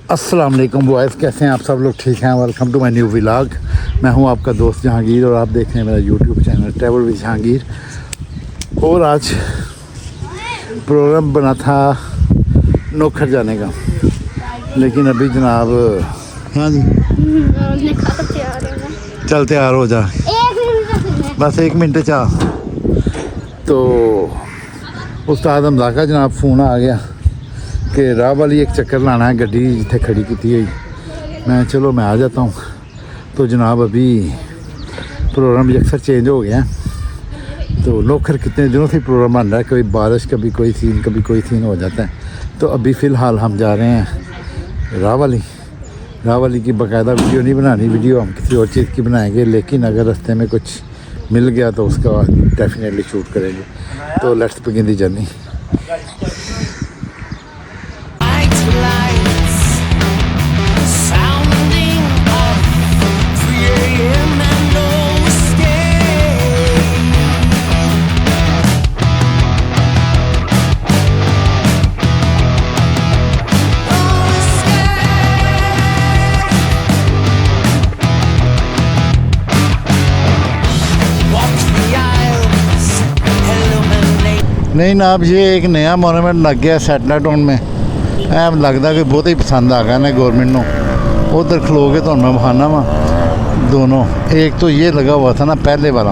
अस्सलाम वालेकुम बॉयज़, कैसे हैं आप सब लोग? ठीक हैं। Welcome to my new vlog. मैं हूं आपका दोस्त जहांगीर और आप देख रहे हैं मेरा YouTube channel travel with Jahangir. और आज प्रोग्राम बना था नौखर जाने का, लेकिन अभी जनाब हाँ जी चल तैयार हो जा, बस 1 मिनट चा। तो उस्ताद हमजा का जनाब फ़ोन आ गया कि राह वाली एक चक्कर लाना है, गड्डी जिथे खड़ी की हुई। मैं चलो मैं आ जाता हूँ। तो जनाब अभी प्रोग्राम अक्सर चेंज हो गया है। तो नौखर कितने दिनों से प्रोग्राम बन रहा है, कभी बारिश कभी कोई सीन हो जाता है। तो अभी फ़िलहाल हम जा रहे हैं राह वाली की बाकायदा वीडियो नहीं बनानी, वीडियो हम किसी और चीज़ की बनाएंगे, लेकिन अगर रास्ते में कुछ मिल गया तो उसका डेफिनेटली शूट करेंगे। तो लेट्स बिगिन दी जर्नी। नहीं ना, अब ये एक नया मोनूमेंट लग गया सैटेलाइट टाउन में। ऐ लगता कि बहुत ही पसंद आ गया ना गवर्नमेंट को। उधर खलो के तो मैं बखाना वा दोनों। एक तो ये लगा हुआ था ना पहले वाला,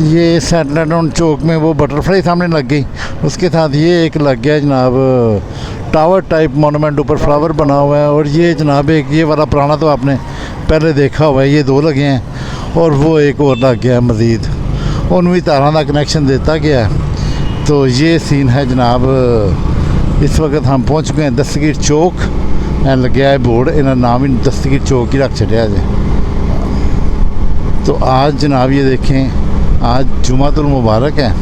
ये सैटेलाइट टाउन चौक में वो बटरफ्लाई सामने लग गई। उसके साथ ये एक लग गया जनाब टावर टाइप मोनूमेंट, ऊपर फ्लावर बना हुआ है। और ये जनाब एक ये वाला पुराना तो आपने पहले देखा हुआ है, ये 2 लगे हैं। और वो एक और लग गया मज़ीद, उनवी तारों का कनेक्शन देता गया है। तो ये सीन है जनाब। इस वक्त हम पहुंच गए हैं दस्तगीर चौक। लगे है बोर्ड, इन्होंने नाम ही दस्तगीर चौक ही रख छड़िया है। तो आज जनाब ये देखें, आज जुमातुल मुबारक है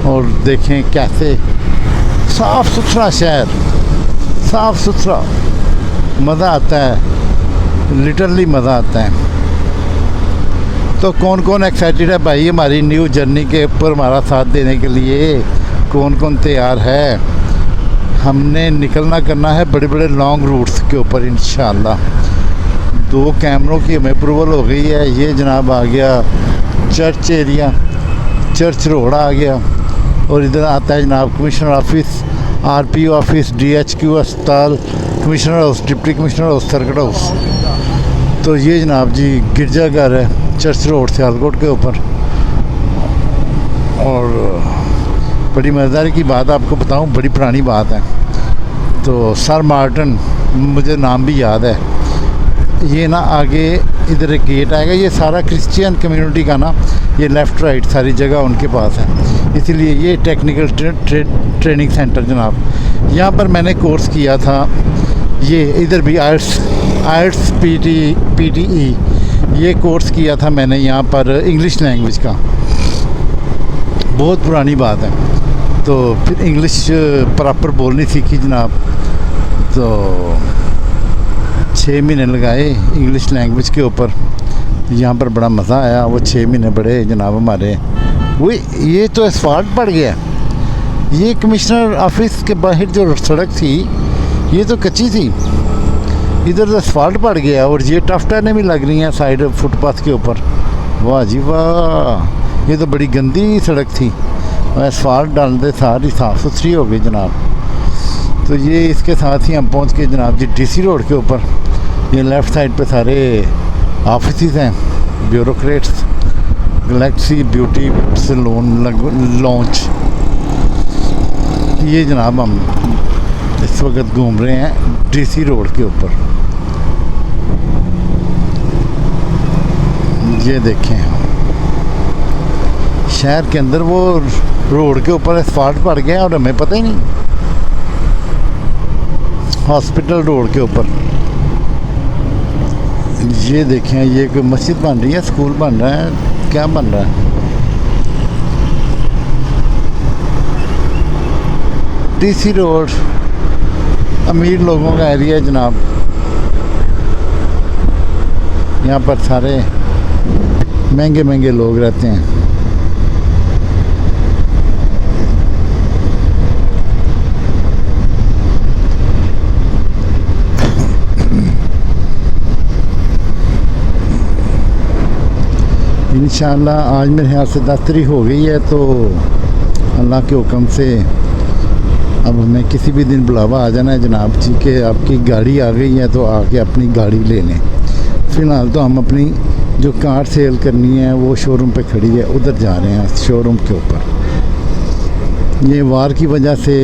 और देखें कैसे साफ़ सुथरा शहर, साफ़ सुथरा, मज़ा आता है, लिटरली मज़ा आता है। तो कौन कौन एक्साइटेड है भाई हमारी न्यू जर्नी के ऊपर हमारा साथ देने के लिए? कौन कौन तैयार है? हमने निकलना करना है बड़े बड़े लॉन्ग रूट्स के ऊपर इंशाल्लाह। 2 कैमरों की हमें अप्रूवल हो गई है। ये जनाब आ गया चर्च एरिया, चर्च रोड आ गया। और इधर आता है जनाब commissioner office, RPO office, DHQ अस्पताल, commissioner house, deputy commissioner house, circuit house. तो ये जनाब जी गिरजाघर है चर्च रोड सियालकोट के ऊपर। और बड़ी मज़ेदारी की बात आपको बताऊं, बड़ी पुरानी बात है। तो सर मार्टिन, मुझे नाम भी याद है। ये ना आगे इधर एक गेट आएगा, ये सारा क्रिश्चियन कम्युनिटी का ना, ये लेफ़्ट राइट सारी जगह उनके पास है। इसीलिए ये टेक्निकल ट्रेनिंग सेंटर जनाब, यहाँ पर मैंने कोर्स किया था। ये इधर भी आर्ट्स PTE ये कोर्स किया था मैंने यहाँ पर इंग्लिश लैंग्वेज का। बहुत पुरानी बात है। तो फिर इंग्लिश प्रॉपर बोलनी सीखी जनाब। तो 6 महीने लगाए इंग्लिश लैंग्वेज के ऊपर। यहाँ पर बड़ा मज़ा आया। वो 6 महीने बड़े जनाब हमारे। वो ये तो एसफाल्ट पड़ गया। ये कमिश्नर ऑफिस के बाहर जो सड़क थी ये तो कच्ची थी, इधर एसफाल्ट पड़ गया। और ये टफ टाइलें भी लग रही हैं साइड फुटपाथ के ऊपर। वाह जी वाह, ये तो बड़ी गंदी सड़क थी। एसफाल्ट डालते सारी साफ़ सुथरी हो गई जनाब। तो ये इसके साथ ही हम पहुंच गए जनाब जी DC रोड के ऊपर। ये लेफ़्ट साइड पे सारे ऑफिस हैं, bureaucrats, galaxy beauty salon launch. ये जनाब हम इस वक्त घूम रहे हैं DC रोड के ऊपर। ये देखें शहर के अंदर वो रोड के ऊपर एसफाल्ट पड़ गया और हमें पता ही नहीं। हॉस्पिटल रोड के ऊपर ये देखें, ये कोई मस्जिद बन रही है, स्कूल बन रहा है, क्या बन रहा है? DC रोड अमीर लोगों का एरिया है जनाब। यहाँ पर सारे महंगे महंगे लोग रहते हैं। इंशाअल्लाह आज मेरे ख्याल से 10 तारीख हो गई है, तो अल्लाह के हुक्म से अब हमें किसी भी दिन बुलावा आ जाना है जनाब जी के आपकी गाड़ी आ गई है तो आके अपनी गाड़ी ले लें। फ़िलहाल तो हम अपनी जो कार सेल करनी है वो शोरूम पे खड़ी है, उधर जा रहे हैं शोरूम के ऊपर। ये वार की वजह से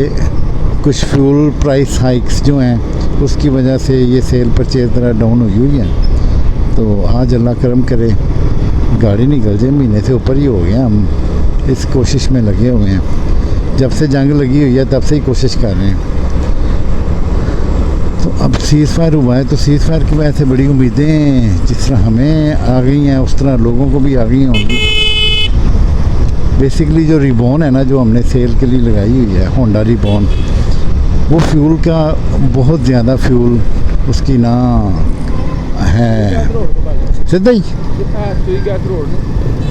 कुछ फ्यूल प्राइस हाइक्स जो हैं उसकी वजह से ये सेल परचेज ज़रा डाउन हुई है। तो आज अल्लाह करम करे गाड़ी निकल जाए, महीने से ऊपर ही हो गया हम इस कोशिश में लगे हुए हैं। जब से जंग लगी हुई है तब से ही कोशिश कर रहे हैं। तो अब सीज़ फायर हुआ है तो सीज़ फायर की वजह से बड़ी उम्मीदें जिस तरह हमें आ गई हैं उस तरह लोगों को भी आ गई होंगी। बेसिकली जो रिबॉन है ना, जो हमने सेल के लिए लगाई हुई है होंडा रिबॉन, वो फ्यूल का बहुत ज़्यादा फ्यूल उसकी ना है। सीधा ही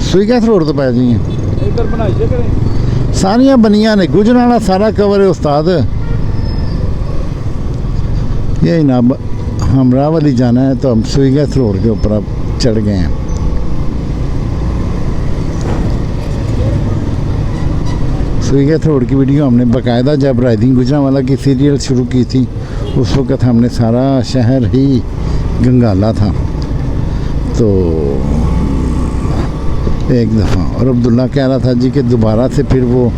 सुई गैस रोड तो पै जी सारिया बनिया ने, गुजराना सारा कवर है उस्ताद। यही ना हम रावली जाना है तो हम सुई गैस रोड के ऊपर अब चढ़ गए हैं। सुई गैस रोड की वीडियो हमने बाकायदा जब राइडिंग गुजरांवाला की सीरियल शुरू की थी उस वक़्त हमने सारा शहर ही गंगाला था। तो एक दफ़ा और अब्दुल्ला कह रहा था जी कि दोबारा से फिर वो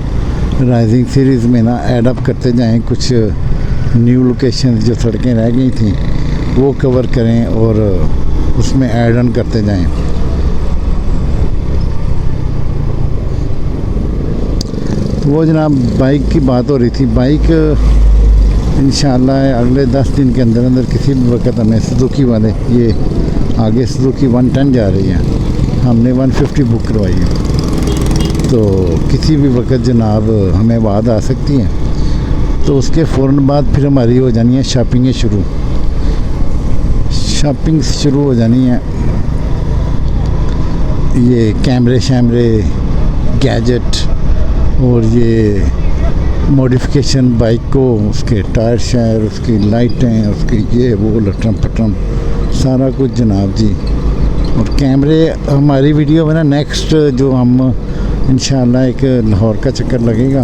राइजिंग सीरीज़ में ना ऐड अप करते जाएं, कुछ न्यू लोकेशन जो सड़कें रह गई थी वो कवर करें और उसमें ऐड ऑन करते जाएं। तो वो जनाब बाइक की बात हो रही थी। बाइक इंशाअल्लाह अगले 10 दिन के अंदर अंदर किसी भी वक्त हमें सुजुकी वाले, ये आगे सुजुकी 110 जा रही है, हमने 150 बुक करवाई है, तो किसी भी वक्त जनाब हमें बाद आ सकती हैं। तो उसके फ़ौरन बाद फिर हमारी हो जानी है शॉपिंगें शुरू। शॉपिंग शुरू हो जानी है, ये कैमरे शैमरे गैजेट और ये मॉडिफिकेशन बाइक को, उसके टायर शायर, उसकी लाइटें, उसकी ये वो लटरम पटरम सारा कुछ जनाब जी। और कैमरे हमारी वीडियो में ना नेक्स्ट जो हम इंशाअल्लाह एक लाहौर का चक्कर लगेगा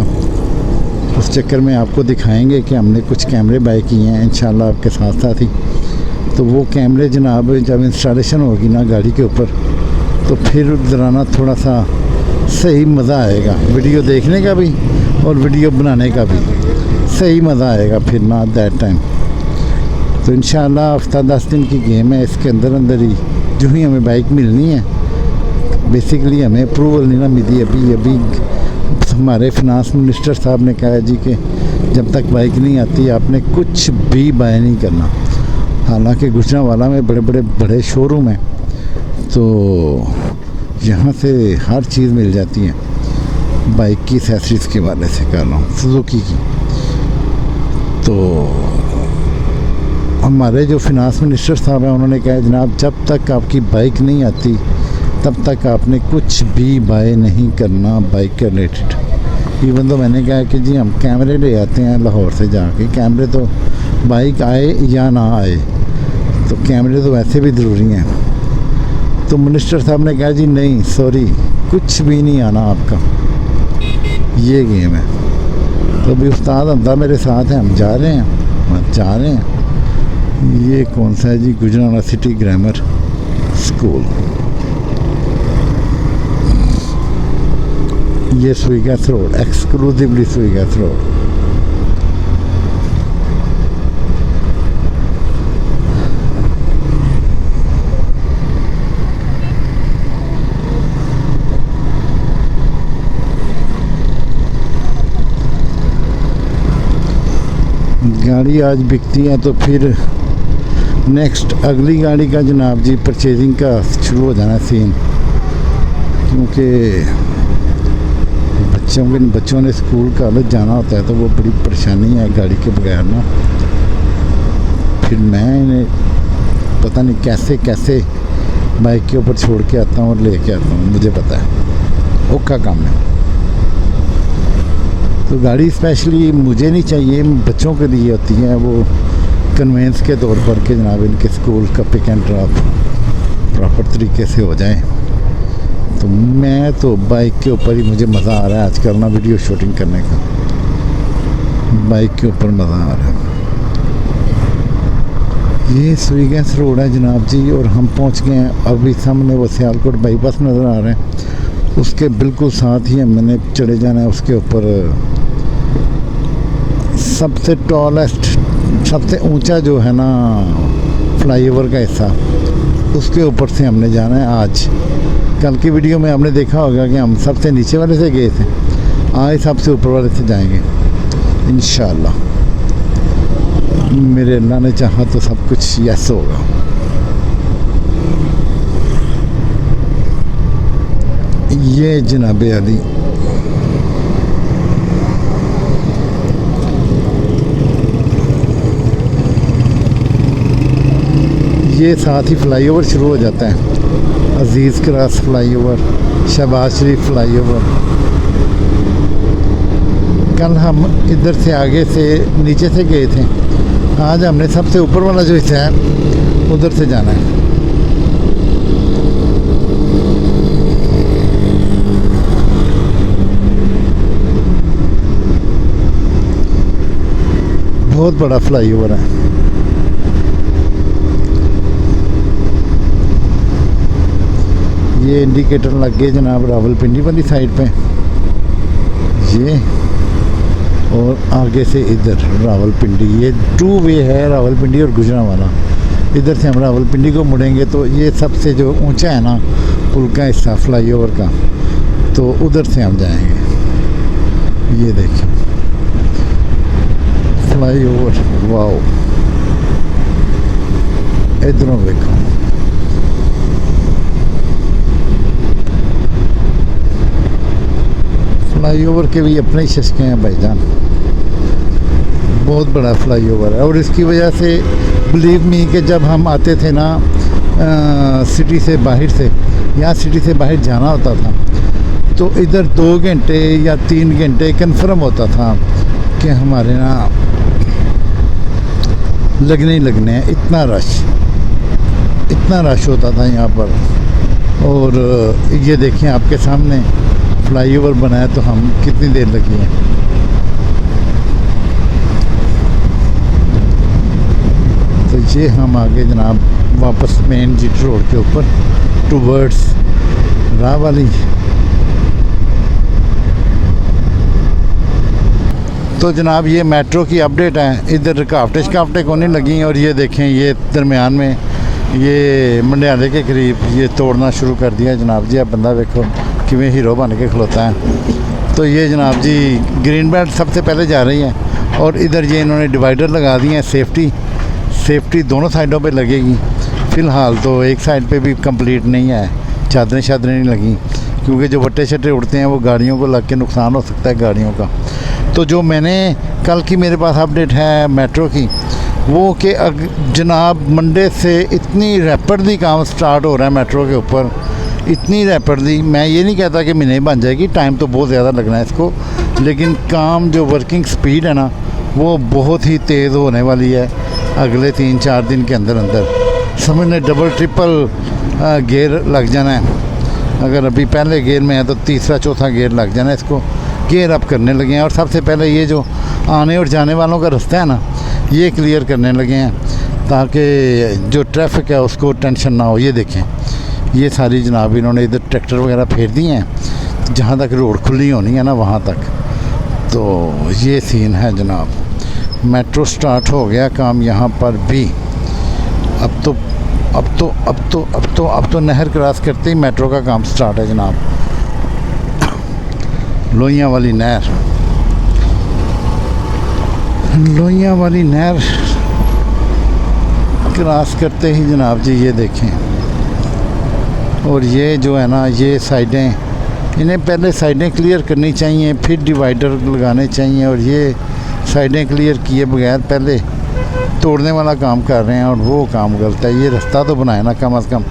उस चक्कर में आपको दिखाएंगे कि हमने कुछ कैमरे बाय किए हैं इंशाअल्लाह आपके साथ साथ ही। तो वो कैमरे जनाब जब इंस्टॉलेशन होगी ना गाड़ी के ऊपर तो फिर ज़रा थोड़ा सा सही मज़ा आएगा, वीडियो देखने का भी और वीडियो बनाने का भी सही मज़ा आएगा फिर ना दैट टाइम। तो इंशाअल्लाह हफ्ता 10 दिन की गेम है, इसके अंदर अंदर ही जो ही हमें बाइक मिलनी है। बेसिकली हमें अप्रूवल नहीं ना मिली अभी हमारे फिनांस मिनिस्टर साहब ने कहा जी कि जब तक बाइक नहीं आती आपने कुछ भी बाय नहीं करना। हालांकि गुजरांवाला में बड़े शोरूम हैं तो यहाँ से हर चीज़ मिल जाती है बाइक की एक्सेसरीज़ के वाले से कर रहा हूँ सुजुकी की। तो हमारे जो फिनांस मिनिस्टर साहब हैं उन्होंने कहा जनाब जब तक आपकी बाइक नहीं आती तब तक आपने कुछ भी बाय नहीं करना बाइक के रिलेटेड। इवन तो मैंने कहा कि जी हम कैमरे ले आते हैं लाहौर से जाके, कैमरे तो बाइक आए या ना आए तो कैमरे तो वैसे भी ज़रूरी हैं। तो मिनिस्टर साहब ने कहा जी नहीं सॉरी कुछ भी नहीं आना आपका, ये गेम है। तो अभी उस्ताद हमदा मेरे साथ हैं, हम जा रहे हैं। ये कौन सा है जी? Gujranwala city grammar school. ये सुईगाथ रोड, एक्सक्लूसिवली सुईगाथ रोड। गाड़ी आज बिकती है तो फिर नेक्स्ट अगली गाड़ी का जनाब जी परचेजिंग का शुरू हो जाना सीन, क्योंकि बच्चों ने स्कूल कॉलेज जाना होता है तो वो बड़ी परेशानी है गाड़ी के बगैर ना। फिर मैं इन्हें पता नहीं कैसे बाइक के ऊपर छोड़ के आता हूँ और लेके आता हूँ, मुझे पता है औखा काम है। तो गाड़ी स्पेशली मुझे नहीं चाहिए, बच्चों के लिए होती है, वो कन्वेंस के तौर पर कि जनाब इनके स्कूल का पिक एंड ड्रॉप प्रॉपर तरीके से हो जाए। तो मैं तो बाइक के ऊपर ही मुझे मज़ा आ रहा है आजकल ना वीडियो शूटिंग करने का। बाइक के ऊपर मज़ा आ रहा है। ये सुईगैस रोड है जनाब जी, और हम पहुंच गए हैं। अभी सामने वो सियालकोट बाईपास नज़र आ रहे हैं, उसके बिल्कुल साथ ही मैंने चले जाना है। उसके ऊपर सबसे टॉलेस्ट, सबसे ऊंचा जो है ना फ्लाईओवर का हिस्सा, उसके ऊपर से हमने जाना है आज। कल की वीडियो में हमने देखा होगा कि हम सबसे नीचे वाले से गए थे, आज सबसे ऊपर वाले से जाएंगे इंशाल्लाह। मेरे अल्लाह ने चाहा तो सब कुछ यस होगा। ये जनाब अली ये साथ ही फ्लाईओवर शुरू हो जाता है। अजीज़ क्रॉस फ्लाईओवर, शहबाज शरीफ फ्लाईओवर। कल हम इधर से आगे से नीचे से गए थे, आज हमने सबसे ऊपर वाला जो हिस्सा है उधर से जाना है। बहुत बड़ा फ्लाईओवर है। ये इंडिकेटर लग गए जनाब रावलपिंडी वाली साइड पे, ये और आगे से इधर रावलपिंडी। ये 2 वे है, रावलपिंडी और गुजरांवाला। इधर से हम रावलपिंडी को मुड़ेंगे तो ये सबसे जो ऊंचा है ना पुल का हिस्सा फ्लाईओवर का, तो उधर से हम जाएंगे। ये देखिए फ्लाईओवर, वाओ। इधरों देखो, फ्लाईओवर के भी अपने ही शस्के हैं भाईजान। बहुत बड़ा फ्लाईओवर है, और इसकी वजह से बिलीव मी कि जब हम आते थे ना सिटी से बाहर से, यहाँ सिटी से बाहर जाना होता था, तो इधर 2 घंटे या 3 घंटे कन्फर्म होता था कि हमारे ना लगने ही लगने हैं। इतना रश होता था यहाँ पर। और ये देखें आपके सामने फ्लाईओवर बनाया तो हम कितनी देर लगी है। तो ये हम आगे जनाब वापस मेन जीटी रोड के ऊपर टूवर्ड्स राहवाली। तो जनाब ये मेट्रो की अपडेट है। इधर रुकावटें को नहीं लगी, और ये देखें ये दरमियान में ये मंडियाले के करीब ये तोड़ना शुरू कर दिया जनाब जी। अब बंदा देखो किमें हीरो बन के खलोता है। तो ये जनाब जी ग्रीन बेल्ट सबसे पहले जा रही है, और इधर ये इन्होंने डिवाइडर लगा दिए हैं। सेफ्टी दोनों साइडों पे लगेगी। फ़िलहाल तो एक साइड पे भी कंप्लीट नहीं है, चादरें नहीं लगी, क्योंकि जो वट्टे शट्टे उड़ते हैं वो गाड़ियों को लग के नुकसान हो सकता है गाड़ियों का। तो जो मैंने कल की मेरे पास अपडेट है मेट्रो की, वो कि जनाब मंडे से इतनी रैपिडली काम स्टार्ट हो रहा है मेट्रो के ऊपर, इतनी रैपिडली। मैं ये नहीं कहता कि महीने बन जाएगी, टाइम तो बहुत ज़्यादा लगना है इसको, लेकिन काम जो वर्किंग स्पीड है ना वो बहुत ही तेज़ होने वाली है अगले 3-4 दिन के अंदर। समझने डबल ट्रिपल गियर लग जाना है। अगर अभी पहले गियर में है तो तीसरा चौथा गियर लग जाना है। इसको गियर अप करने लगे हैं, और सबसे पहले ये जो आने और जाने वालों का रास्ता है ना ये क्लियर करने लगे हैं, ताकि जो ट्रैफिक है उसको टेंशन ना हो। ये देखें ये सारी जनाब इन्होंने इधर ट्रैक्टर वगैरह फेर दिए हैं, जहाँ तक रोड खुली होनी है ना वहाँ तक। तो ये सीन है जनाब। मेट्रो स्टार्ट हो गया काम यहाँ पर भी। अब तो नहर क्रॉस करते ही मेट्रो का काम स्टार्ट है जनाब। लोहिया वाली नहर क्रॉस करते ही जनाब जी ये देखें। और ये जो है ना ये साइडें, इन्हें पहले साइडें क्लियर करनी चाहिए, फिर डिवाइडर लगाने चाहिए, और ये साइडें क्लियर किए बगैर पहले तोड़ने वाला काम कर रहे हैं, और वो काम गलत है। ये रास्ता तो बनाए ना कम से कम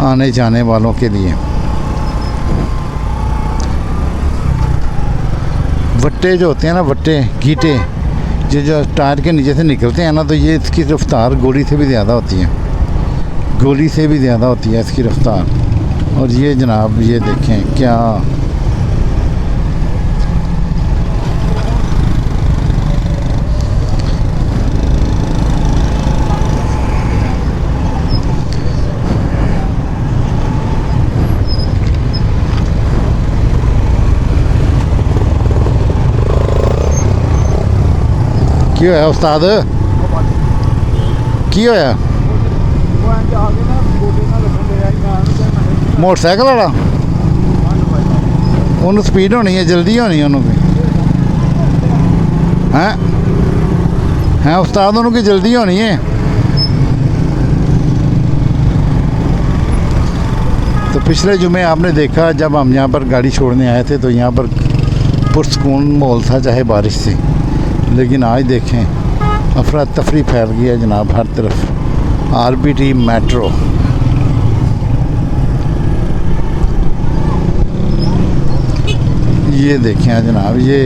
आने जाने वालों के लिए। वट्टे जो होते हैं ना, वट्टे गीटे जो टायर के नीचे से निकलते हैं ना, तो ये इसकी रफ्तार गोली से भी ज़्यादा होती है, इसकी रफ्तार। और ये जनाब ये देखें क्या की होया उस्ताद की होया मोटरसाइकिल वाला उन्होंने स्पीड होनी है जल्दी होनी है उन्होंने हैं उस्ताद उन्होंने की जल्दी होनी है। तो पिछले जुमे आपने देखा जब हम यहाँ पर गाड़ी छोड़ने आए थे तो यहाँ पर पुरसकून माहौल था चाहे बारिश थी, लेकिन आज देखें अफरा तफरी फैल गई है जनाब हर तरफ। आरबीटी मेट्रो ये देखें जनाब ये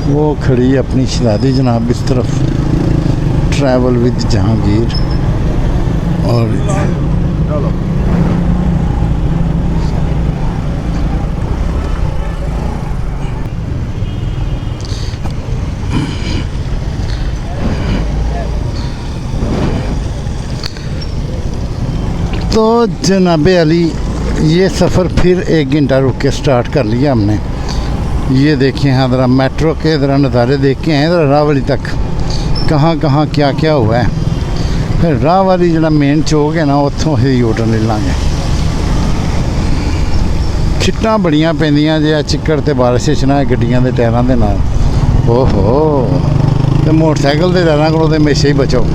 वो खड़ी है अपनी शहजादी जनाब इस तरफ ट्रैवल विद जहांगीर। और तो जनाब अली ये सफ़र फिर 1 घंटा रुक के स्टार्ट कर लिया हमने। ये देखें हाँ ज़रा मेट्रो के ज़रा नज़ारे देख के हैं ज़रा राहवाली तक कहाँ कहाँ क्या क्या हुआ है। फिर राहवाली जो मेन चौक है ना उत्थों ही यूटर्न ले लांगे। छिट्टां बड़ियां पैंदियां जे चिक्कड़ ते बारिश च ना गड्डियां दे टायरां दे नाल। ओहो ते मोटरसाइकिल दे टायरां कोलों ते हमेशा ही बचो।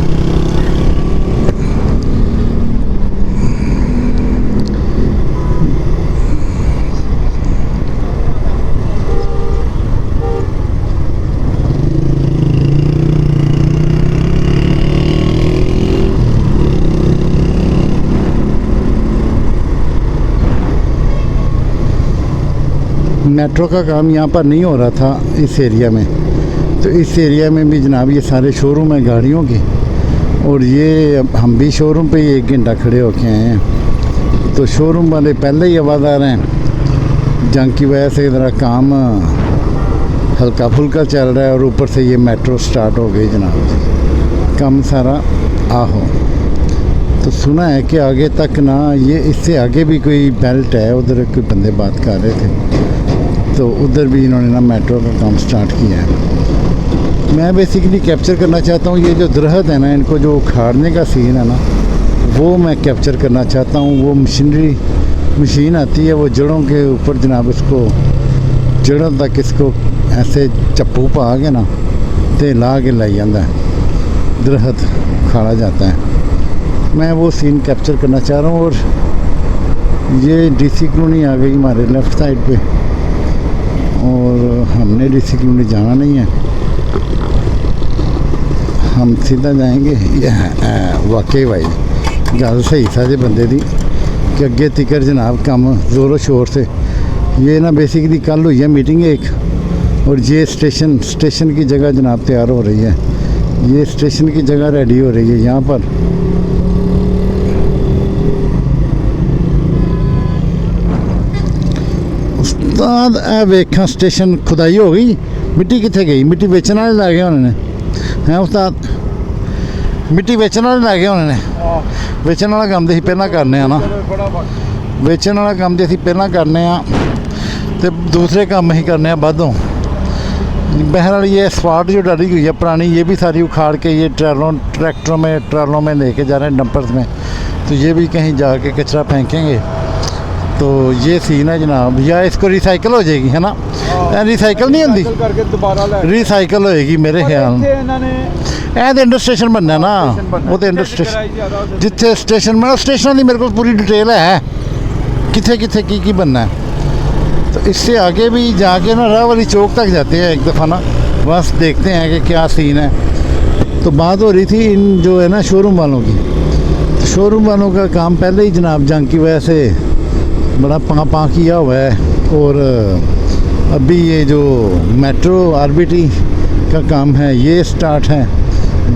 मेट्रो का काम यहाँ पर नहीं हो रहा था इस एरिया में, तो इस एरिया में भी जनाब ये सारे शोरूम हैं गाड़ियों के। और ये हम भी शोरूम पे ही 1 घंटा खड़े होके आए हैं। तो शोरूम वाले पहले ही आवाज़दार हैं, जंग की वजह से ज़रा काम हल्का फुल्का चल रहा है और ऊपर से ये मेट्रो स्टार्ट हो गई जनाब, काम सारा आहो। तो सुना है कि आगे तक ना ये इससे आगे भी कोई बेल्ट है, उधर कोई बंदे बात कर रहे थे, तो उधर भी इन्होंने ना मेट्रो का काम स्टार्ट किया है। मैं बेसिकली कैप्चर करना चाहता हूँ ये जो दरख्त है ना, इनको जो उखाड़ने का सीन है ना वो मैं कैप्चर करना चाहता हूँ। वो मशीन आती है, वो जड़ों के ऊपर जनाब इसको जड़ों तक इसको ऐसे चप्पू पा के ना ते ला के लाई जाता है, दरख्त उखाड़ा जाता है। मैं वो सीन कैप्चर करना चाह रहा हूँ। और ये डीसी कॉलोनी आ गई हमारे लेफ़्ट साइड पे, और हमने डीसी कॉलोनी जाना नहीं है, हम सीधा जाएंगे। वाकई भाई गल सही था जे बंदे दी कि अगे तिकर जनाब काम ज़ोरों शोर से। ये ना बेसिकली कल हुई है मीटिंग एक, और ये स्टेशन की जगह जनाब तैयार हो रही है। ये स्टेशन की जगह रेडी हो रही है यहाँ पर। उस्ताद ए वेखा स्टेशन खुदाई हो गई, मिट्टी कितने गई? मिट्टी बेचने वाले लै गए उन्होंने हैं उस्ताद, मिट्टी बेचने वाले लै गए उन्होंने। बेचने वाला काम तो असीं पहलां करने ना, बेचने वाला काम तो असीं पहलां करने ते दूसरे काम असीं करने बादों। बहरहाल ये स्पॉट जो डाली हुई है पुरानी, ये भी सारी उखाड़ के ये ट्रैक्टरों में लेके जा रहे हैं डंपर्स में। तो ये भी कहीं जाके कचरा फेंकेंगे। तो ये सीन है जनाब, या इसको रिसाइकल हो जाएगी है ना, रिसाइकल नहीं होती, रिसाइकल होएगी मेरे ख्याल में। इंडर स्टेशन बनना ना, वो तो इंडर स्टेशन जिथे स्टेशन मतलब स्टेशन की मेरे को पूरी डिटेल है किथे किथे की बनना है। तो इससे आगे भी जाके ना राहवाली चौक तक जाते हैं एक दफ़ा ना, बस देखते हैं कि क्या सीन है। तो बात हो रही थी इन जो है ना शोरूम वालों की, तो शोरूम वालों का काम पहले ही जनाब जंग की वजह से बड़ा पाँ पाँ किया हुआ है। और अभी ये जो मेट्रो आरबीटी का काम है ये स्टार्ट है,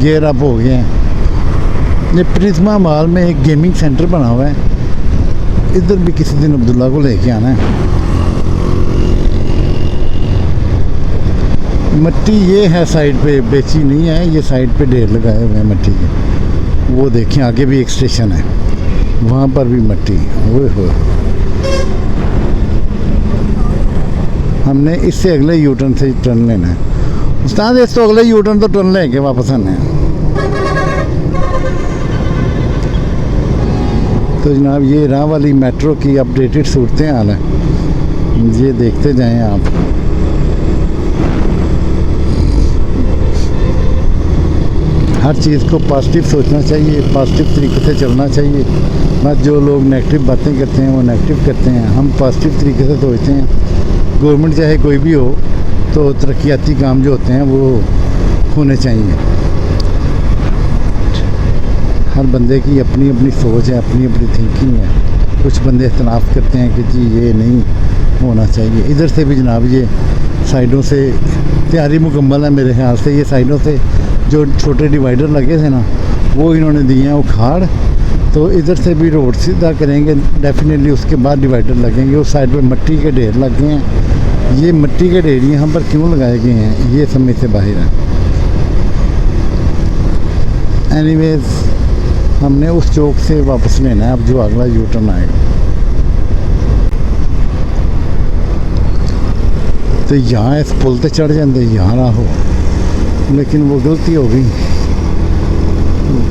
गियर अप हो गए हैं। ये प्रिज्मा मॉल में एक गेमिंग सेंटर बना हुआ है, इधर भी किसी दिन अब्दुल्ला को लेके आना है। मिट्टी ये है साइड पे, बेची नहीं है, ये साइड पे ढेर लगाए हुए हैं मिट्टी के। वो देखें आगे भी एक स्टेशन है, वहाँ पर भी मिट्टी। ओए हो, हमने इससे अगले यूटर्न से टर्न लेना है। उस्ताद इस तो अगले यूटर्न तो टर्न लेके वापस आने हैं। तो जनाब ये राह वाली मेट्रो की अपडेटेड सूरत हाल है, ये देखते जाएं आप। हर चीज़ को पॉजिटिव सोचना चाहिए, पॉजिटिव तरीके से चलना चाहिए। बस जो लोग नेगेटिव बातें करते हैं वो नेगेटिव करते हैं, हम पॉजिटिव तरीके से सोचते हैं। गवर्नमेंट चाहे कोई भी हो तो तरक्याती काम जो होते हैं वो होने चाहिए। हर बंदे की अपनी अपनी सोच है, अपनी अपनी थिंकिंग है। कुछ बंदे इख्तलाफ करते हैं कि जी ये नहीं होना चाहिए। इधर से भी जनाब ये साइडों से तैयारी मुकम्मल है मेरे ख्याल से। ये साइडों से जो छोटे डिवाइडर लगे थे ना वो इन्होंने दिए हैं उखाड़, तो इधर से भी रोड सीधा करेंगे डेफिनेटली, उसके बाद डिवाइडर लगेंगे। उस साइड पे मिट्टी के ढेर लग गए हैं। ये मिट्टी के ढेर यहाँ पर क्यों लगाए गए हैं ये समझ से बाहर है। एनीवेज हमने उस चौक से वापस लेना है अब जो अगला यूटर्न आएगा। तो यहाँ इस पुल पे चढ़ जाते, यहाँ ना हो, लेकिन वो गलती हो गई,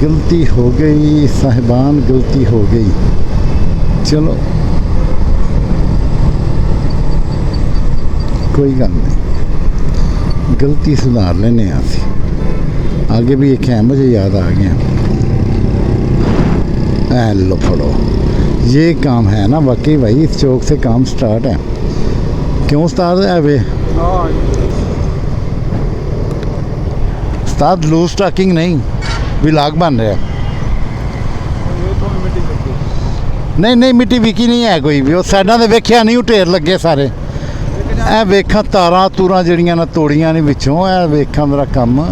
गलती हो गई साहिबान, गलती हो गई। चलो कोई गल नहीं, गलती सुधार लेने यहाँ से। आगे भी एक है, मुझे याद आ गया। लो फड़ो, ये काम है ना वाकई भाई, इस चौक से काम स्टार्ट है। क्यों स्टार्ट है वे उस्ताद? लूज टॉकिंग नहीं, व्लॉग बन रहा है। नहीं नहीं मिट्टी विकी नहीं है कोई भी। वो साइडों से वेख्या नहीं, ढेर लगे सारे। ए वेखा तारा तूरा जड़ियां ना तोड़ियां नहीं विचों, ए वेखा मेरा काम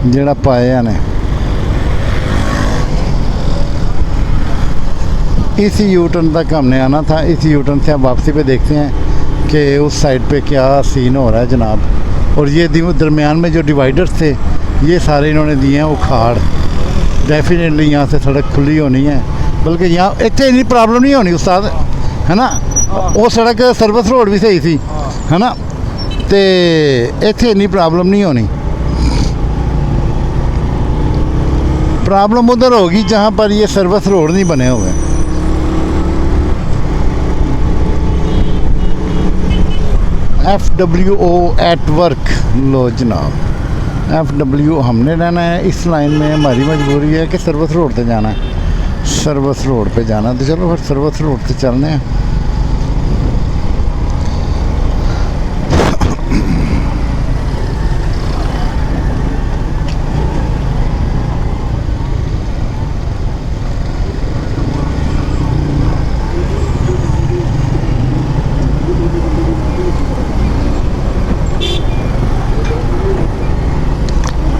जड़ा पाया ने। इस यूटर्न तक हमने आना था, इस यूटर्न से अब वापसी पे देखते हैं कि उस साइड पे क्या सीन हो रहा है जनाब। और ये दरमियान में जो डिवाइडर्स थे ये सारे इन्होंने दिए हैं उखाड़। डेफिनेटली यहाँ से सड़क खुली होनी है, बल्कि यहाँ इतने इतनी प्रॉब्लम नहीं होनी उस्ताद, है ना। वो सड़क सर्विस रोड भी सही थी, है ना, तो इतने इतनी प्रॉब्लम नहीं होनी। प्रॉब्लम उधर होगी जहाँ पर ये सर्विस रोड नहीं बने हुए। FWO at work. लो जनाब, FWO हमने रहना है इस लाइन में। हमारी मजबूरी है कि सर्विस रोड पे जाना है, सर्विस रोड पे जाना। तो चलो फिर सर्विस रोड पे चलने हैं।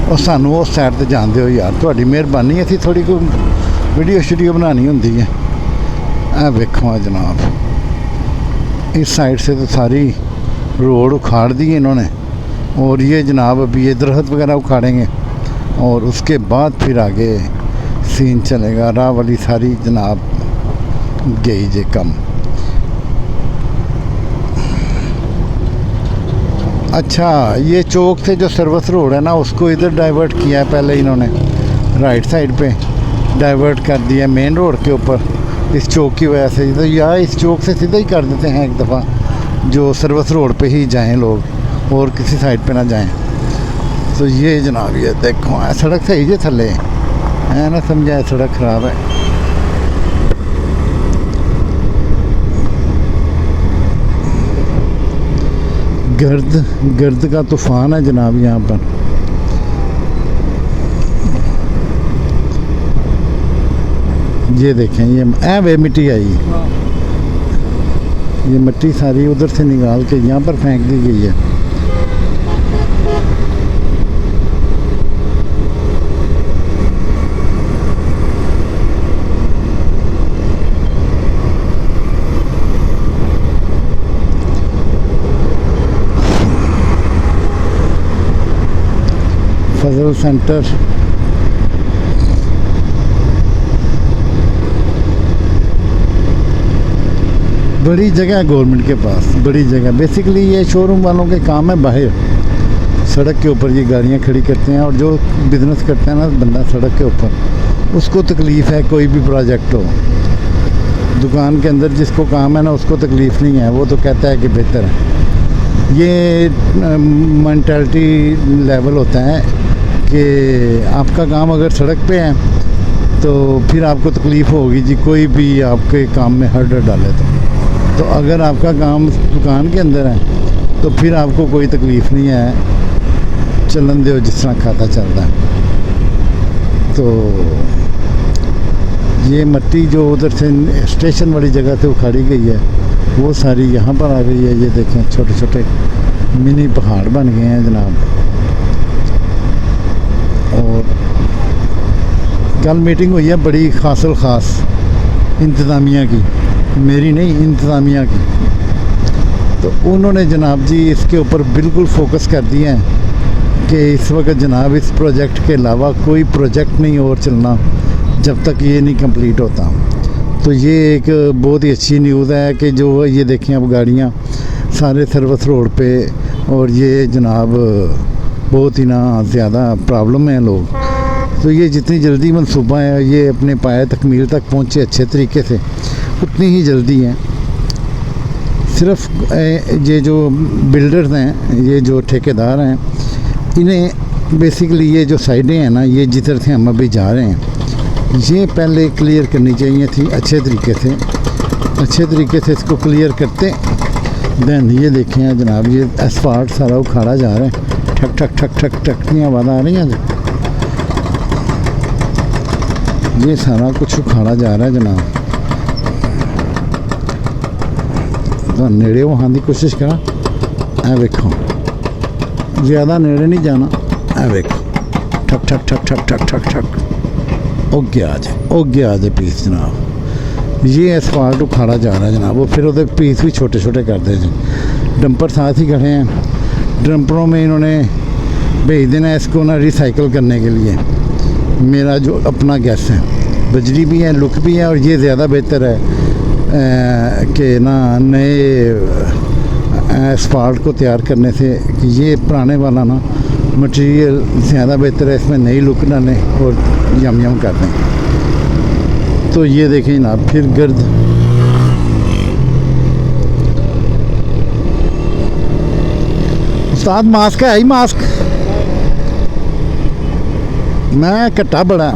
और सानू उस साइड से जानते हो यार, थोड़ी मेहरबानी। असी थोड़ी कोई वीडियो शीडियो बनानी होंगी है। ए वेखो जनाब, इस साइड से तो सारी रोड उखाड़ दी इन्होंने। और ये जनाब अभी ये दरख्त वगैरह उखाड़ेंगे और उसके बाद फिर आगे सीन चलेगा। राह वाली सारी जनाब गई जे कम। अच्छा, ये चौक से जो सर्विस रोड है ना उसको इधर डाइवर्ट किया है पहले इन्होंने, राइट साइड पे डाइवर्ट कर दिया मेन रोड के ऊपर इस चौक की वजह से। तो या इस चौक से सीधा ही कर देते हैं एक दफ़ा, जो सर्विस रोड पे ही जाएं लोग और किसी साइड पे ना जाएं। तो ये जनाब ये देखो सड़क सही जे थले है ना, समझा सड़क ख़राब है। गर्द का तूफान है जनाब यहाँ पर। ये देखें ये वे मिट्टी आई, ये मिट्टी सारी उधर से निकाल के यहाँ पर फेंक दी गई है। फजल सेंटर बड़ी जगह है गवर्नमेंट के पास, बड़ी जगह। बेसिकली ये शोरूम वालों के काम है बाहर सड़क के ऊपर ये गाड़ियाँ खड़ी करते हैं, और जो बिज़नेस करता है ना बंदा सड़क के ऊपर, उसको तकलीफ़ है कोई भी प्रोजेक्ट हो। दुकान के अंदर जिसको काम है ना उसको तकलीफ़ नहीं है, वो तो कहता है कि बेहतर है। ये मेंटालिटी लेवल होता है कि आपका काम अगर सड़क पे है तो फिर आपको तकलीफ़ होगी जी, कोई भी आपके काम में हर्डर डाले तो अगर आपका काम दुकान के अंदर है तो फिर आपको कोई तकलीफ़ नहीं है, चलन दो जिस तरह खाता चलता है। तो ये मिट्टी जो उधर से स्टेशन वाली जगह से उखाड़ी गई है वो सारी यहाँ पर आ गई है। ये देखें छोटे छोटे मिनी पहाड़ बन गए हैं जनाब। और कल मीटिंग हुई है बड़ी खासल ख़ास इंतज़ामिया की, मेरी नहीं, इंतज़ामिया की। तो उन्होंने जनाब जी इसके ऊपर बिल्कुल फोकस कर दिया है कि इस वक्त जनाब इस प्रोजेक्ट के अलावा कोई प्रोजेक्ट नहीं और चलना जब तक ये नहीं कंप्लीट होता। तो ये एक बहुत ही अच्छी न्यूज़ है कि जो ये देखें अब गाड़ियाँ सारे सर्विस रोड पे, और ये जनाब बहुत ही ना ज़्यादा प्रॉब्लम में लोग। तो ये जितनी जल्दी मनसूबा है ये अपने पाए तकमील तक पहुँचे अच्छे तरीके से, उतनी ही जल्दी है। सिर्फ ये जो बिल्डर्स हैं, ये जो ठेकेदार हैं, इन्हें बेसिकली ये जो साइडें हैं ना, ये जिधर से हम अभी जा रहे हैं, ये पहले क्लियर करनी चाहिए थी अच्छे तरीके से इसको क्लियर करते। दैन ये देखें हैं जनाब, ये एसफाल्ट सारा उखाड़ा जा रहा है, ठक ठक ठक ठक ठक की आवाज़ आ रही है। ये सारा कुछ उखाड़ा जा रहा है जनाब। तो नेड़े वहाँ की कोशिश करा, ऐ वेखो, ज़्यादा नेड़े नहीं जाना, ऐ वेखो, ठक ठक ठक ठक ठक ठक ठक, ओगे आ जाए पीस जनाब। ये एसफाल्ट उखाड़ा जा रहा है जनाब, वो फिर उधर पीस भी छोटे छोटे कर दे जी। डंपर साथ ही खड़े हैं, डंपरों में इन्होंने भेज देना इसको ना रिसाइकल करने के लिए। मेरा जो अपना गैस है, बिजली भी है, लुक भी है, और ये ज़्यादा बेहतर है कि ना नए एसफाल्ट को तैयार करने से। ये पुराने वाला ना मटेरियल ज़्यादा बेहतर है, इसमें नई लुक डालें और यम यम कर दें। तो ये देखें ना फिर गर्द, उस्ताद मास्क है ही मास्क, मैं कट्टा बड़ा।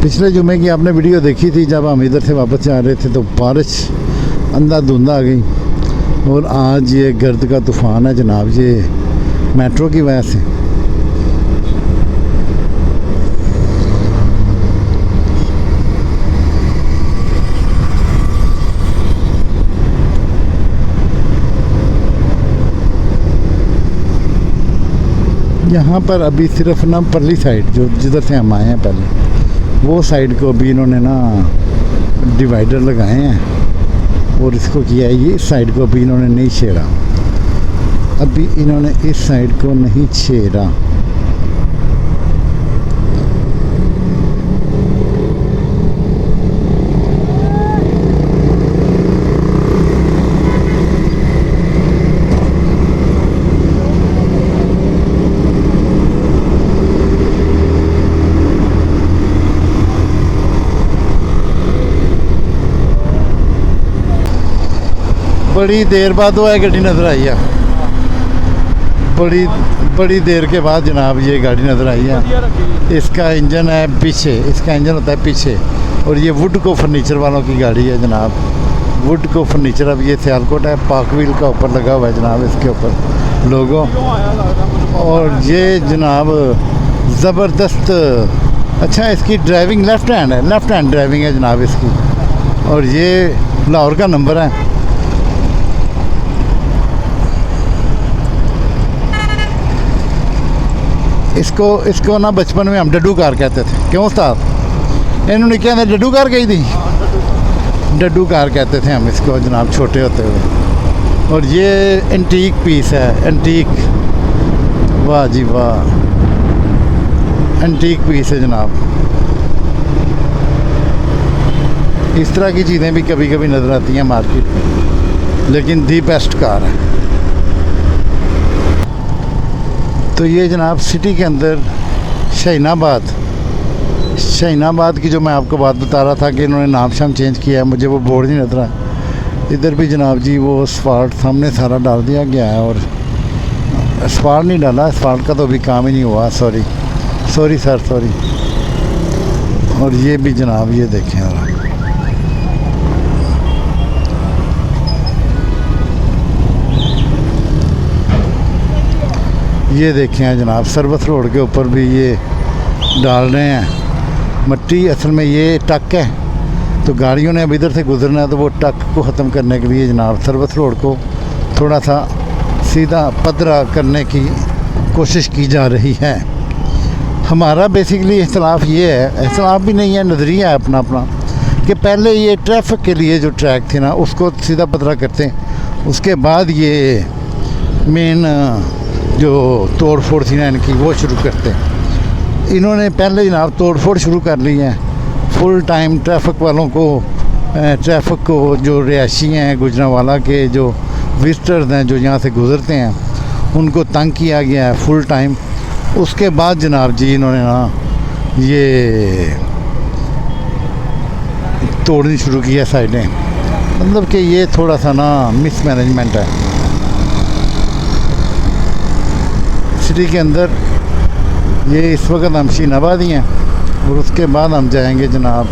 पिछले जुमे की आपने वीडियो देखी थी जब हम इधर से वापस जा रहे थे तो बारिश अंधाधुंध आ गई, और आज ये गर्द का तूफ़ान है जनाब, ये मेट्रो की वजह से। यहाँ पर अभी सिर्फ ना परली साइड जो जिधर से हम आए हैं पहले, वो साइड को अभी इन्होंने ना डिवाइडर लगाए हैं, और इसको किया है ये साइड को अभी इन्होंने नहीं छेड़ा, अभी इन्होंने इस साइड को नहीं छेड़ा। बड़ी देर बाद वो है गाड़ी नज़र आई है, बड़ी देर के बाद जनाब ये गाड़ी नज़र आई है। इसका इंजन है पीछे, इसका इंजन होता है पीछे, और ये वुड को फर्नीचर वालों की गाड़ी है जनाब। वुड को फर्नीचर, अब ये सियालकोट है, पाक व्हील का ऊपर लगा हुआ है जनाब इसके ऊपर लोगो। और ये जनाब ज़बरदस्त, अच्छा इसकी ड्राइविंग लेफ़्ट हैंड है, लेफ़्ट हैंड ड्राइविंग है जनाब इसकी। और ये लाहौर का नंबर है। इसको ना बचपन में हम डड्डू कार कहते थे। क्यों उस्ताद? इन्होंने क्या कहते डड्डू कार कही थी? डड्डू कार कहते थे हम इसको जनाब, छोटे होते हुए। और ये एंटीक पीस है, एंटीक। वाह जी वाह, एंटीक पीस है जनाब। इस तरह की चीज़ें भी कभी कभी नज़र आती हैं मार्केट में, लेकिन दी बेस्ट कार है। तो ये जनाब सिटी के अंदर शाहीनाबाद की जो मैं आपको बात बता रहा था कि इन्होंने नाम शाम चेंज किया है, मुझे वो बोर्ड नहीं नजर आया। इधर भी जनाब जी वो असफाल्ट सामने सारा डाल दिया गया है, और असफाल्ट नहीं डाला, असफाल्ट का तो अभी काम ही नहीं हुआ। Sorry sir, sorry. और ये भी जनाब ये देखें, और ये देखें जनाब, सरबत रोड के ऊपर भी ये डाल रहे हैं मट्टी। असल में ये टक है, तो गाड़ियों ने अब इधर से गुजरना है, तो वो टक को ख़त्म करने के लिए जनाब सरबत रोड को थोड़ा सा सीधा पधरा करने की कोशिश की जा रही है। हमारा बेसिकली इख्तलाफ ये है, इख्तलाफ भी नहीं है, नज़रिया है अपना अपना, कि पहले ये ट्रैफिक के लिए जो ट्रैक थे ना उसको सीधा पधरा करते हैं, उसके बाद ये मेन जो तोड़ फोड़ थी ना इनकी वो शुरू करते हैं। इन्होंने पहले जनाब तोड़ फोड़ शुरू कर ली है। फुल टाइम ट्रैफिक वालों को, ट्रैफिक को, जो रिहायशी हैं गुजरांवाला के, जो विजिटर्स हैं जो यहाँ से गुज़रते हैं, उनको तंग किया गया है फुल टाइम। उसके बाद जनाब जी इन्होंने ना ये तोड़नी शुरू किया साइडें। मतलब कि ये थोड़ा सा ना मिसमैनेजमेंट है सिटी के अंदर। ये इस वक्त हम शाहीनाबाद ही हैं, और उसके बाद हम जाएंगे जनाब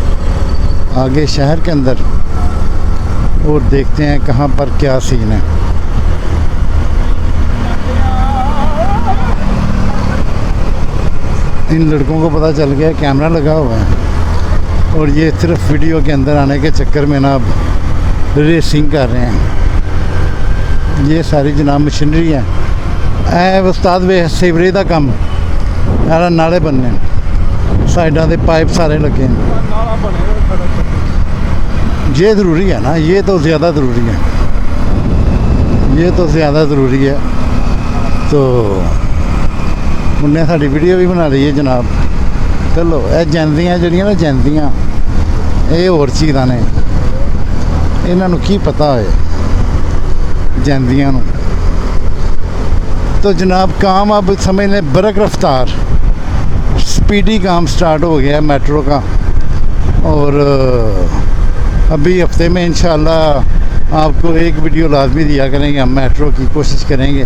आगे शहर के अंदर, और देखते हैं कहाँ पर क्या सीन है। इन लड़कों को पता चल गया कैमरा लगा हुआ है, और ये सिर्फ वीडियो के अंदर आने के चक्कर में ना अब रेसिंग कर रहे हैं। ये सारी जनाब मशीनरी है। उस्ताद वे सीवरेज का काम यार, नाले बनने साइडा के पाइप सारे लगे हैं। ये ज़रूरी है ना, ये तो ज़्यादा ज़रूरी है, ये तो ज़्यादा ज़रूरी है। तो उन्हें साड़ी वीडियो भी बना ली है जनाब। चलो ये जैंदियाँ जड़ियाँ ना जैंदियाँ, ये होर चीज़ां ने, इन्हों की पता है जैंदियाँ नूं। तो जनाब काम अब समझ लें बरक रफ्तार स्पीडी काम स्टार्ट हो गया है मेट्रो का। और अभी हफ्ते में इंशाल्लाह आपको एक वीडियो लाजमी दिया करेंगे। हम मेट्रो की कोशिश करेंगे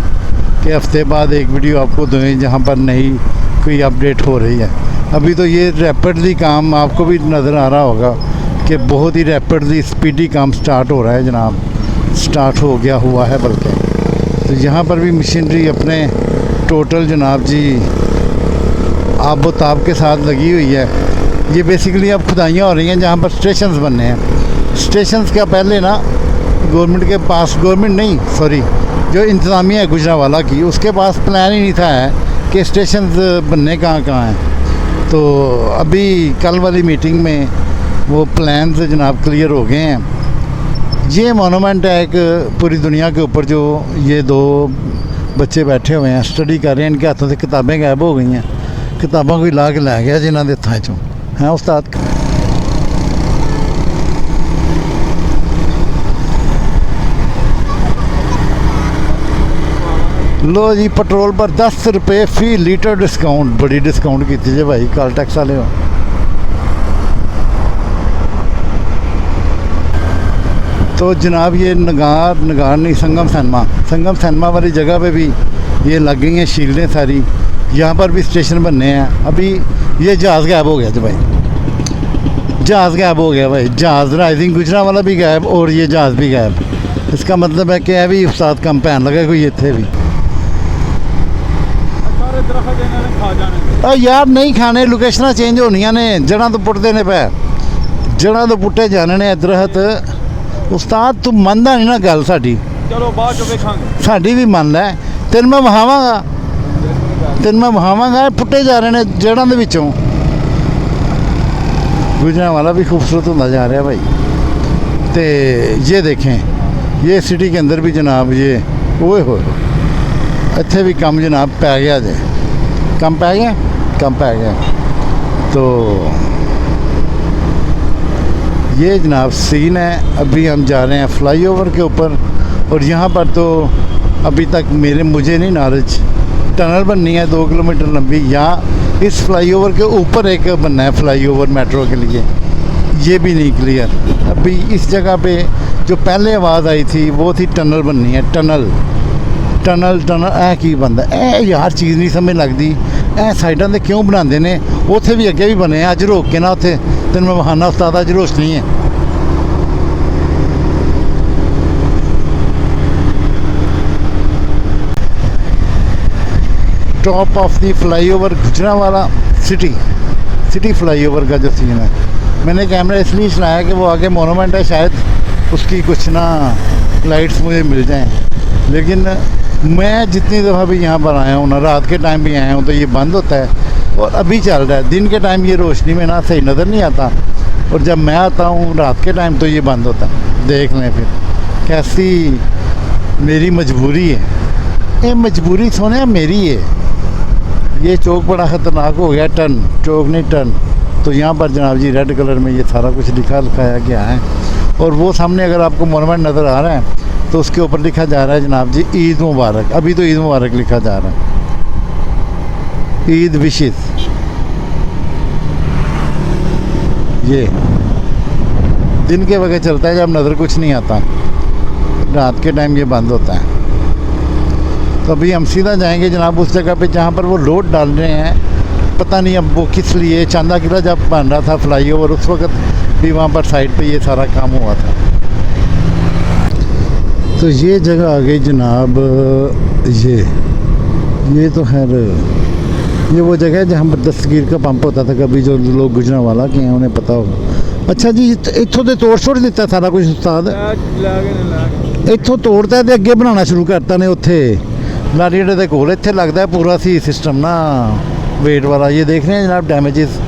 कि हफ्ते बाद एक वीडियो आपको दें जहाँ पर नई कोई अपडेट हो रही है। अभी तो ये रैपिडली काम आपको भी नज़र आ रहा होगा कि बहुत ही रैपिडली स्पीडी काम स्टार्ट हो रहा है जनाब, स्टार्ट हो गया हुआ है बल्कि। तो यहाँ पर भी मशीनरी अपने टोटल जनाब जी आबोताब के साथ लगी हुई है। ये बेसिकली अब खुदाइयाँ हो रही हैं जहाँ पर स्टेशंस बनने हैं। स्टेशंस क्या पहले ना गवर्नमेंट के पास, गवर्नमेंट नहीं सॉरी, जो इंतज़ामिया है गुजरांवाला की, उसके पास प्लान ही नहीं था है कि स्टेशंस बनने कहाँ हैं। तो अभी कल वाली मीटिंग में वो प्लान्स जनाब क्लियर हो गए हैं। ये मोनूमेंट है एक पूरी दुनिया के ऊपर, जो ये दो बच्चे बैठे हुए हैं स्टडी कर रहे हैं, इनके हाथों से किताबें गायब हो गई हैं। किताबों को ला के लै गया जिन्होंने हत्थों चों हैं उस्ताद। लो जी पेट्रोल पर 10 रुपये फी लीटर डिस्काउंट, बड़ी डिस्काउंट की जी भाई, कल टैक्स वाले हो। तो जनाब ये नगार नहीं संगम सैनमा वाली जगह पे भी ये लग गई हैं शील्डें सारी। यहाँ पर भी स्टेशन बनने हैं। अभी ये जहाज़ गायब हो गया जी भाई, जहाज़ गायब हो गया भाई, जहाज़ राइजिंग गुजरांवाला भी गायब और ये जहाज़ भी गायब। इसका मतलब है कि यह भी उस्ताद कम पैन लगा कोई इतने भी। यार नहीं खाने, लोकेशन चेंज होनिया ने, जड़ा तो पुटते ने पै जड़ा तो पुट्टे जाने ने दरखत उस्ताद तू मनदा नहीं ना गल साडी चलो बाद चो वेखांगे साडी भी मन लै तेन मैं वहावांगा पुट्टे जा रहे हैं जड़ों के विचों गुजरांवाला भी खूबसूरत होता जा रहा है भाई। तो ये देखें ये सिटी के अंदर भी जनाब ये ओए हो इत्थे भी कम जनाब पै गया जे कम पै गया तो ये जनाब सीन है। अभी हम जा रहे हैं फ्लाईओवर के ऊपर और यहाँ पर तो अभी तक मुझे नहीं नॉलेज टनल बननी है 2 किलोमीटर लंबी या इस फ्लाईओवर के ऊपर एक बनना है फ्लाईओवर मेट्रो के लिए, ये भी नहीं क्लियर। अभी इस जगह पे जो पहले आवाज़ आई थी वो थी टनल बननी है, टनल ऐ की बनता ऐ यार चीज़ नहीं समझ लगती ऐ साइडों से क्यों बनाते हैं। उत्थे भी अगे भी बने अज रोक के ना उत्थे तेन मैं बहाना उस्ताद अज रोशनी है। Top of the flyover Gujranwala city flyover का जो सीन है, मैंने कैमरा इसलिए चलाया कि वो आगे मोनूमेंट है, शायद उसकी कुछ ना लाइट्स मुझे मिल जाएं। लेकिन मैं जितनी दफ़ा भी यहाँ पर आया हूँ ना, रात के टाइम भी आया हूँ तो ये बंद होता है और अभी चल रहा है। दिन के टाइम ये रोशनी में ना सही नज़र नहीं आता और जब मैं आता हूँ रात के टाइम तो ये बंद होता है। देख लें फिर कैसी मेरी मजबूरी है, ये मजबूरी सोने मेरी है। ये चौक बड़ा ख़तरनाक हो गया, टर्न चौक नहीं टर्न। तो यहाँ पर जनाब जी रेड कलर में ये सारा कुछ लिखाया गया है और वो सामने अगर आपको मोनूमेंट नज़र आ रहा है तो उसके ऊपर लिखा जा रहा है जनाब जी ईद मुबारक। अभी तो ईद मुबारक लिखा जा रहा है, ईद विशेष। ये दिन के वक्त चलता है जब नज़र कुछ नहीं आता, रात के टाइम ये बंद होता है। तो अभी हम सीधा जाएंगे जनाब उस जगह पे जहाँ पर वो लोड डाल रहे हैं। पता नहीं अब वो किस लिए, चांदा किला जब बन रहा था फ्लाईओवर उस वक्त भी वहाँ पर साइड पे ये सारा काम हुआ था। तो ये जगह आ गई जनाब, ये तो खैर ये वो जगह है जहाँ पर दस्तगीर का पंप होता था। कभी जो लोग गुजरांवाला के हैं उन्हें पता होगा। अच्छा जी इत्थों तो तोड़ छोड़ दिता सारा कुछ उस्ताद, इत्थों तोड़ता है अगे बनाना शुरू करता ने उत्थे लारी अड्डे के कोल। इत्थे लगता है पूरा सी सिस्टम ना वेट वाला। ये देख रहे हैं जनाब डैमेजेस।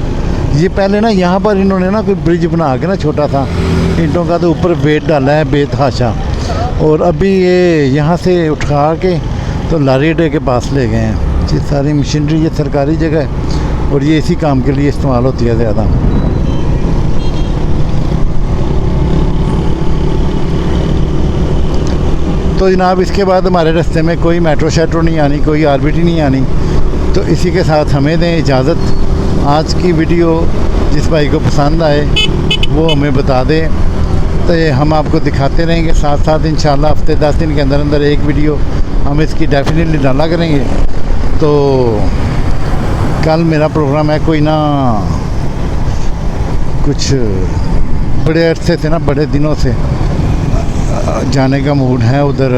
ये पहले ना यहाँ पर इन्होंने ना कोई ब्रिज बना के ना छोटा सा ईंटों का तो ऊपर वेट डाला है बेतहाशा, और अभी ये यहाँ से उठा के तो लारी अड्डे के पास ले गए हैं। ये सारी मशीनरी ये सरकारी जगह है और ये इसी काम के लिए इस्तेमाल होती है ज़्यादा। तो जनाब इसके बाद हमारे रास्ते में कोई मेट्रो शेट्रो नहीं आनी, कोई आरबीटी नहीं आनी। तो इसी के साथ हमें दें इजाज़त। आज की वीडियो जिस भाई को पसंद आए वो हमें बता दें, तो हम आपको दिखाते रहेंगे साथ साथ। इंशाल्लाह हफ्ते 10 दिन के अंदर अंदर एक वीडियो हम इसकी डेफिनेटली डाला करेंगे। तो कल मेरा प्रोग्राम है कोई ना कुछ बड़े अरसे से ना बड़े दिनों से जाने का मूड है उधर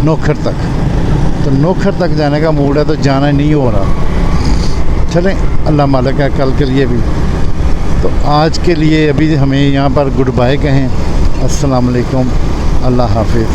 नोखर तक। तो नोखर तक जाने का मूड है तो जाना नहीं हो रहा। चलें अल्लाह मालिक है कल के लिए भी। तो आज के लिए अभी हमें यहाँ पर गुड बाय कहें। अस्सलाम वालेकुम, अल्लाह हाफिज़।